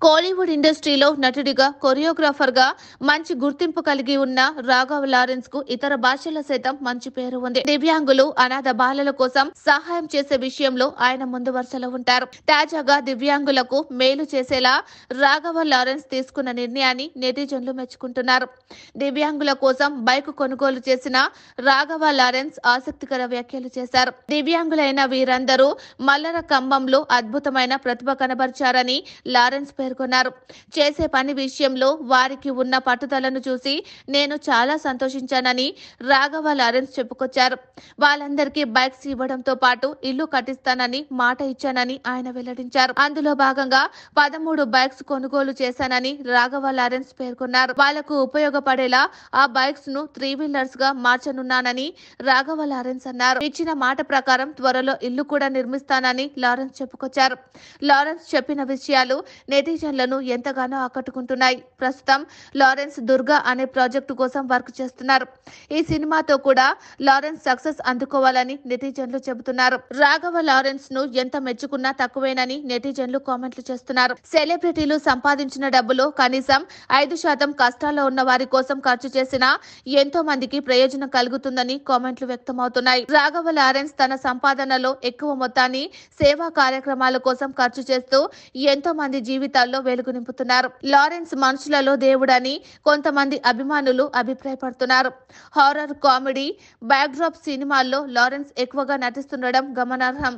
కోలీవుడ్ ఇండస్ట్రీలో నటుడిగా, కొరియోగ్రాఫర్‌గా మంచి గుర్తింపు కలిగి ఉన్న రాఘవ్ లారెన్స్‌కు ఇతర భాషల్లో సైతం మంచి పేరు ఉంది. దివ్యాంగులు, అనాథ బాలల కోసం సహాయం చేసే విషయంలో ఆయన ముందు వరుసలో ఉంటారు. తాజాగా దివ్యాంగులకు మేలు చేసేలా రాఘవ లారెన్స్ తీసుకున్న నిర్ణయాన్ని నెటిజన్లు మెచ్చుకుంటున్నారు. దివ్యాంగుల కోసం బైక్ కొనుగోలు చేసిన రాఘవ లారెన్స్ ఆసక్తికర వ్యాఖ్యలు చేశారు. దివ్యాంగులైన వీరందరూ మల్లర కంబంలో అద్భుతమైన ప్రతిభ కనబరిచారని లారెన్స్ పేర్కొన్నారు. చేసే పని విషయంలో వారికి ఉన్న పట్టుదలను చూసి నేను చాలా సంతోషించానని రాఘవ లారెన్స్ చెప్పుకొచ్చారు. వాళ్ళందరికీ బైక్స్ ఇవ్వడంతో పాటు ఇల్లు కట్టిస్తానని మాట ఇచ్చానని ఆయన వెల్లడించారు. అందులో భాగంగా 13 బైక్స్ కొనుగోలు చేశానని రాఘవ లారెన్స్ పేర్కొన్నారు. వాళ్లకు ఉపయోగపడేలా ఆ బైక్స్ ను 3 వీలర్స్ గా మార్చనున్నానని రాఘవ లారెన్స్ అన్నారు. ఇచ్చిన మాట ప్రకారం త్వరలో ఇల్లు కూడా నిర్మిస్తానని లారెన్స్ చెప్పుకొచ్చారు. లారెన్స్ చెప్పిన విషయాలు నెటిజన్లను ఎంతగానో ఆకట్టుకుంటున్నాయి. ప్రస్తుతం లారెన్స్ దుర్గా అనే ప్రాజెక్టు కోసం వర్క్ చేస్తున్నారు. ఈ సినిమాతో కూడా లారెన్స్ సక్సెస్ అందుకోవాలని నెటిజన్లు చెబుతున్నారు. రాఘవ లారెన్స్ ను ఎంత మెచ్చుకున్నా తక్కువేనని నెటిజన్లు కామెంట్లు చేస్తున్నారు. సెలబ్రిటీలు సంపాదించిన డబ్బులో కనీసం 5% కష్టాల్లో ఉన్న వారి కోసం ఖర్చు చేసినా ఎంతో మందికి ప్రయోజనం కలుగుతుందని కామెంట్లు వ్యక్తమవుతున్నాయి. రాఘవ లారెన్స్ తన సంపాదనలో ఎక్కువ మొత్తాన్ని సేవా కార్యక్రమాల కోసం ఖర్చు చేస్తూ ఎంతో మంది జీవితాల్లో వెలుగు నింపుతున్నారు. లారెన్స్ మనుషులలో దేవుడని కొంతమంది అభిమానులు అభిప్రాయపడుతున్నారు. హారర్, కామెడీ, బ్యాక్డ్రాప్ సినిమాల్లో లారెన్స్ ఎక్కువగా నటిస్తుండడం గమనార్హం.